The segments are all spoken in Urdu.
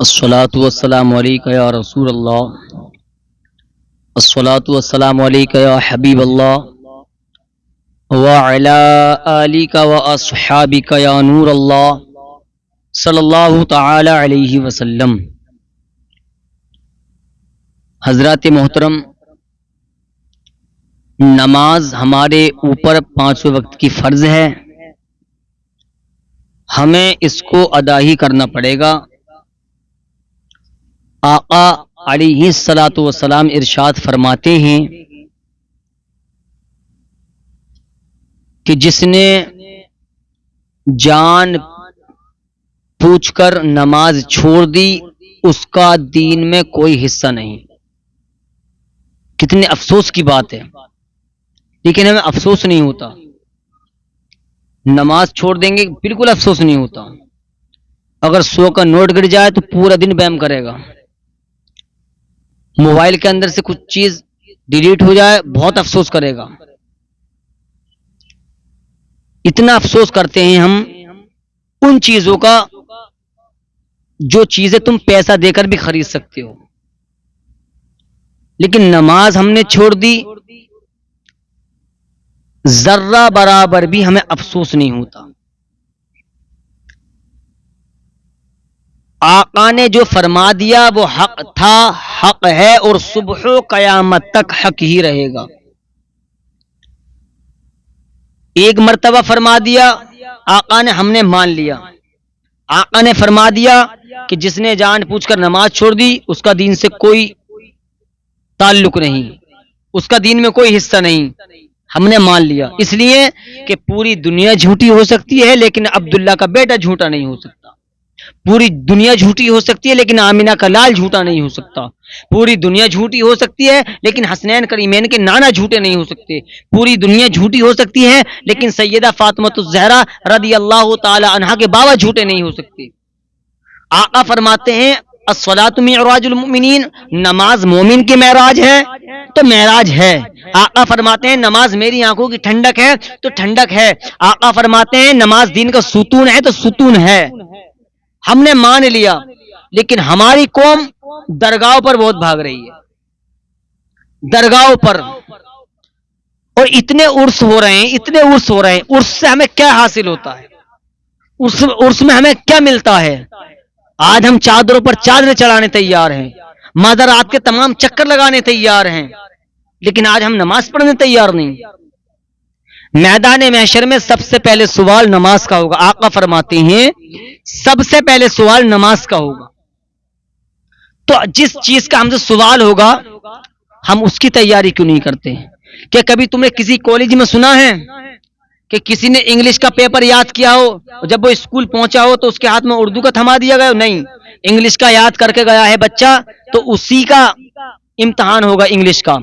الصلاۃ والسلام علیک یا رسول اللہ، الصلاۃ والسلام علیک یا حبیب اللہ وعلی آلک واصحابک یا نور اللہ صلی اللہ تعالی علیہ وسلم۔ حضرات محترم، نماز ہمارے اوپر 5 وقت کی فرض ہے، ہمیں اس کو ادا ہی کرنا پڑے گا۔ آقا علیہ الصلاۃ والسلام ارشاد فرماتے ہیں کہ جس نے جان پوچھ کر نماز چھوڑ دی اس کا دین میں کوئی حصہ نہیں۔ کتنے افسوس کی بات ہے، لیکن ہمیں افسوس نہیں ہوتا۔ نماز چھوڑ دیں گے بالکل افسوس نہیں ہوتا۔ اگر 100 کا نوٹ گر جائے تو پورا دن بیم کرے گا۔ موبائل کے اندر سے کچھ چیز ڈیلیٹ ہو جائے بہت افسوس کرے گا۔ اتنا افسوس کرتے ہیں ہم ان چیزوں کا جو چیزیں تم پیسہ دے کر بھی خرید سکتے ہو، لیکن نماز ہم نے چھوڑ دی، ذرہ برابر بھی ہمیں افسوس نہیں ہوتا۔ آقا نے جو فرما دیا وہ حق تھا، حق ہے، اور صبح و قیامت تک حق ہی رہے گا۔ ایک مرتبہ فرما دیا آقا نے، ہم نے مان لیا۔ آقا نے فرما دیا کہ جس نے جان پوچھ کر نماز چھوڑ دی اس کا دین سے کوئی تعلق نہیں، اس کا دین میں کوئی حصہ نہیں، ہم نے مان لیا۔ اس لیے کہ پوری دنیا جھوٹی ہو سکتی ہے لیکن عبداللہ کا بیٹا جھوٹا نہیں ہو سکتا۔ پوری دنیا جھوٹی ہو سکتی ہے لیکن آمینہ کا لال جھوٹا نہیں ہو سکتا۔ پوری دنیا جھوٹی ہو سکتی ہے لیکن حسنین کریمین کے نانا جھوٹے نہیں ہو سکتے۔ پوری دنیا جھوٹی ہو سکتی ہے لیکن سیدہ فاطمۃ الزہرا رضی اللہ تعالی عنہا کے بابا جھوٹے نہیں ہو سکتے۔ آقا فرماتے ہیں الصلاۃ معراج المؤمنین، نماز مومن کی معراج ہے تو معراج ہے۔ آقا فرماتے ہیں نماز میری آنکھوں کی ٹھنڈک ہے تو ٹھنڈک ہے۔ آقا فرماتے ہیں نماز دین کا ستون ہے تو ستون ہے۔ ہم نے مان لیا، لیکن ہماری قوم درگاہوں پر بہت بھاگ رہی ہے، درگاہوں پر، اور اتنے عرس ہو رہے ہیں، اتنے عرس ہو رہے ہیں۔ عرس سے ہمیں کیا حاصل ہوتا ہے؟ عرس میں ہمیں کیا ملتا ہے؟ آج ہم چادروں پر چادریں چڑھانے تیار ہیں، مزارات کے تمام چکر لگانے تیار ہیں، لیکن آج ہم نماز پڑھنے تیار نہیں۔ میدان محشر میں سب سے پہلے سوال نماز کا ہوگا۔ آقا فرماتے ہیں سب سے پہلے سوال نماز کا ہوگا۔ تو جس چیز کا ہم سے سوال ہوگا ہم اس کی تیاری کیوں نہیں کرتے؟ کہ کبھی تم نے کسی کالج میں سنا ہے کہ کسی نے انگلش کا پیپر یاد کیا ہو، جب وہ اسکول پہنچا ہو تو اس کے ہاتھ میں اردو کا تھما دیا گیا ہو؟ نہیں، انگلش کا یاد کر کے گیا ہے بچہ تو اسی کا امتحان ہوگا انگلش کا۔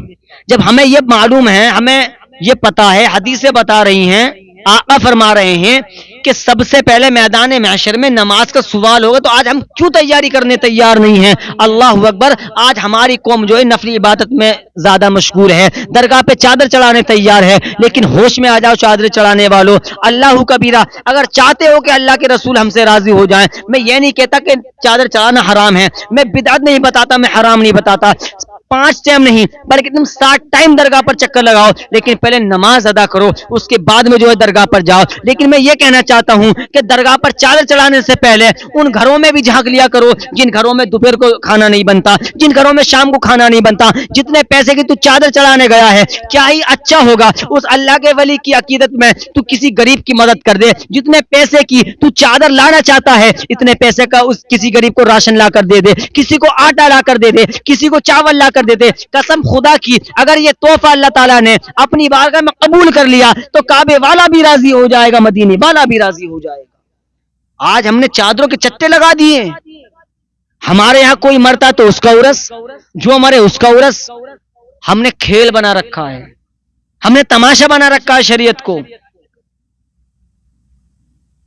جب ہمیں یہ معلوم ہے، ہمیں یہ پتا ہے، حدیثیں بتا رہی ہیں، آقا فرما رہے ہیں کہ سب سے پہلے میدان محشر میں نماز کا سوال ہوگا، تو آج ہم کیوں تیاری کرنے تیار نہیں ہیں؟ اللہ اکبر! آج ہماری قوم جو ہے نفلی عبادت میں زیادہ مشغول ہے، درگاہ پہ چادر چڑھانے تیار ہے، لیکن ہوش میں آ جاؤ چادر چڑھانے والوں، اللہ کبیرہ! اگر چاہتے ہو کہ اللہ کے رسول ہم سے راضی ہو جائیں، میں یہ نہیں کہتا کہ چادر چڑھانا حرام ہے، میں بدعت نہیں بتاتا، میں حرام نہیں بتاتا، 5 ٹائم نہیں بلکہ تم 60 ٹائم درگاہ پر چکر لگاؤ، لیکن پہلے نماز ادا کرو، اس کے بعد میں جو ہے درگاہ پر جاؤ۔ لیکن میں یہ کہنا چاہتا ہوں کہ درگاہ پر چادر چڑھانے سے پہلے ان گھروں میں بھی جھانک لیا کرو جن گھروں میں دوپہر کو کھانا نہیں بنتا، جن گھروں میں شام کو کھانا نہیں بنتا۔ جتنے پیسے کی تو چادر چڑھانے گیا ہے، کیا ہی اچھا ہوگا اس اللہ کے ولی کی عقیدت میں تو کسی غریب کی مدد کر دے۔ جتنے پیسے کی تو چادر لانا چاہتا ہے، اتنے پیسے کا اس کسی غریب کو راشن لا کر دے دے، کسی کو آٹا لا کر دے دے، کسی کو چاول لا کر دے دے۔ قسم خدا کی اگر یہ تحفہ اللہ تعالیٰ نے اپنی بارگاہ میں قبول کر لیا تو کعبے والا بھی راضی ہو جائے گا، مدینے والا بھی راضی ہو جائے گا۔ آج ہم نے چادروں کے چٹے لگا دیے، ہمارے یہاں کوئی مرتا تو اس کا عرس، جو مرے اس کا عرس، ہم نے کھیل بنا رکھا ہے، ہم نے تماشا بنا رکھا ہے شریعت کو۔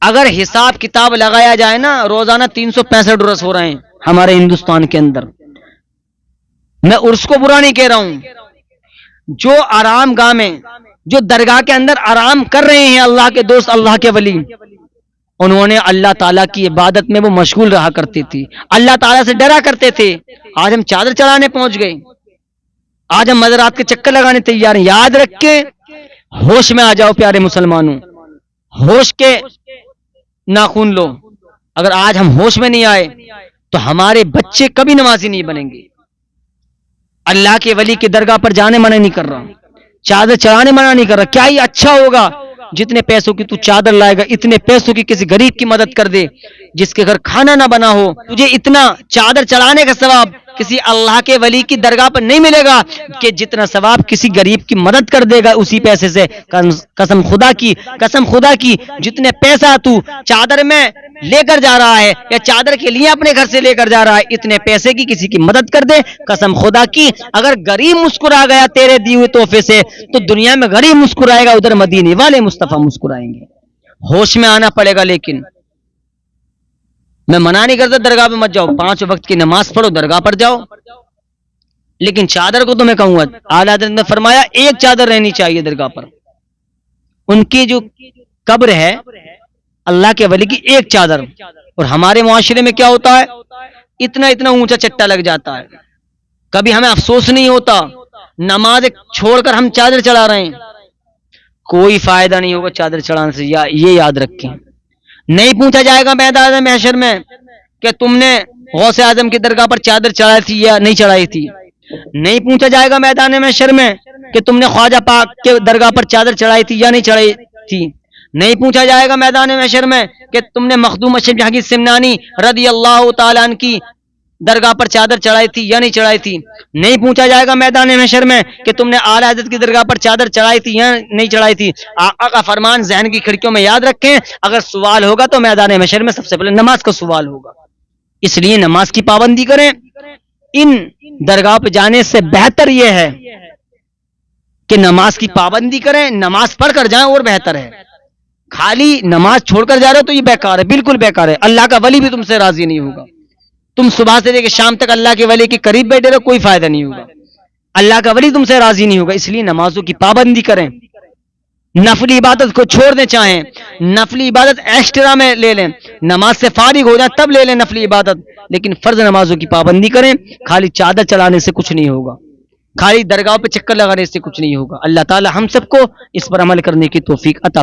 اگر حساب کتاب لگایا جائے نا، روزانہ 365 عرس ہو رہے ہیں ہمارے ہندوستان کے اندر۔ میں عرس کو برا نہیں کہہ رہا ہوں، جو آرام گاہ میں، جو درگاہ کے اندر آرام کر رہے ہیں اللہ کے دوست، اللہ کے ولی، انہوں نے اللہ تعالیٰ کی عبادت میں وہ مشغول رہا کرتے تھے، اللہ تعالیٰ سے ڈرا کرتے تھے. آج ہم چادر چڑھانے پہنچ گئے، آج ہم مزارات کے چکر لگانے تیار ہیں. یاد رکھیں، ہوش میں آ جاؤ پیارے مسلمانوں، ہوش کے ناخن لو. اگر آج ہم ہوش میں نہیں آئے تو ہمارے بچے کبھی نمازی نہیں بنیں گے. اللہ کے ولی کی درگاہ پر جانے منع نہیں کر رہا، چادر چڑھانے منع نہیں کر رہا. کیا ہی اچھا ہوگا جتنے پیسوں کی تو چادر لائے گا، اتنے پیسوں کی کسی غریب کی مدد کر دے جس کے گھر کھانا نہ بنا ہو. تجھے اتنا چادر چڑھانے کا ثواب کسی اللہ کے ولی کی درگاہ پر نہیں ملے گا کہ جتنا ثواب کسی غریب کی مدد کر دے گا اسی پیسے سے. قسم خدا کی جتنے پیسہ تو چادر میں لے کر جا رہا ہے یا چادر کے لیے اپنے گھر سے لے کر جا رہا ہے، اتنے پیسے کی کسی کی مدد کر دے. قسم خدا کی اگر غریب مسکرا گیا تیرے دیے ہوئے تحفے سے تو دنیا میں غریب مسکرائے گا، ادھر مدینے والے مصطفیٰ مسکرائیں گے. ہوش میں آنا پڑے گا. لیکن میں منع نہیں کرتا درگاہ پہ مت جاؤ، 5 وقت کی نماز پڑھو، درگاہ پر جاؤ. لیکن چادر کو تو میں کہوں گا، اعلیٰ حضرت نے فرمایا ایک چادر رہنی چاہیے درگاہ پر. ان کی جو قبر ہے اللہ کے ولی کی ایک چادر. اور ہمارے معاشرے میں کیا ہوتا ہے، اتنا اونچا چٹا لگ جاتا ہے. کبھی ہمیں افسوس نہیں ہوتا نماز چھوڑ کر ہم چادر چڑھا رہے ہیں. کوئی فائدہ نہیں ہوگا چادر چڑھانے سے، یہ یاد رکھیں. نہیں پوچھا جائے گا میدان محشر میں کہ تم نے غوث اعظم کی درگاہ پر چادر چڑھائی تھی یا نہیں چڑھائی تھی. نہیں پوچھا جائے گا میدان محشر میں کہ تم نے خواجہ پاک کے درگاہ پر چادر چڑھائی تھی یا نہیں چڑھائی تھی. نہیں پوچھا جائے گا میدان محشر میں کہ تم نے مخدوم اشرف جہانگیر سمنانی رضی اللہ تعالیٰ عنہ کی درگاہ پر چادر چڑھائی تھی یا نہیں چڑھائی تھی. نہیں پوچھا جائے گا میدان محشر میں کہ تم نے اعلیٰ حضرت کی درگاہ پر چادر چڑھائی تھی یا نہیں چڑھائی تھی. آقا کا فرمان ذہن کی کھڑکیوں میں یاد رکھیں، اگر سوال ہوگا تو میدان محشر میں سب سے پہلے نماز کا سوال ہوگا. اس لیے نماز کی پابندی کریں. ان درگاہ پہ جانے سے بہتر یہ ہے کہ نماز کی پابندی کریں، نماز پڑھ کر جائیں اور بہتر ہے. خالی نماز چھوڑ کر جا رہے ہو تو یہ بیکار ہے، بالکل بیکار ہے. اللہ کا ولی بھی تم سے راضی نہیں ہوگا. تم صبح سے لے کے شام تک اللہ کے ولی کے قریب بیٹھے رہو، کوئی فائدہ نہیں ہوگا. اللہ کا ولی تم سے راضی نہیں ہوگا. اس لیے نمازوں کی پابندی کریں. نفلی عبادت کو چھوڑ دیں، چاہیں نفلی عبادت ایکسٹرا میں لے لیں، نماز سے فارغ ہو جائیں تب لے لیں نفلی عبادت. لیکن فرض نمازوں کی پابندی کریں. خالی چادر چلانے سے کچھ نہیں ہوگا، خالی درگاہ پہ چکر لگانے سے کچھ نہیں ہوگا. اللہ تعالی ہم سب کو اس پر عمل کرنے کی توفیق عطا فرمائے.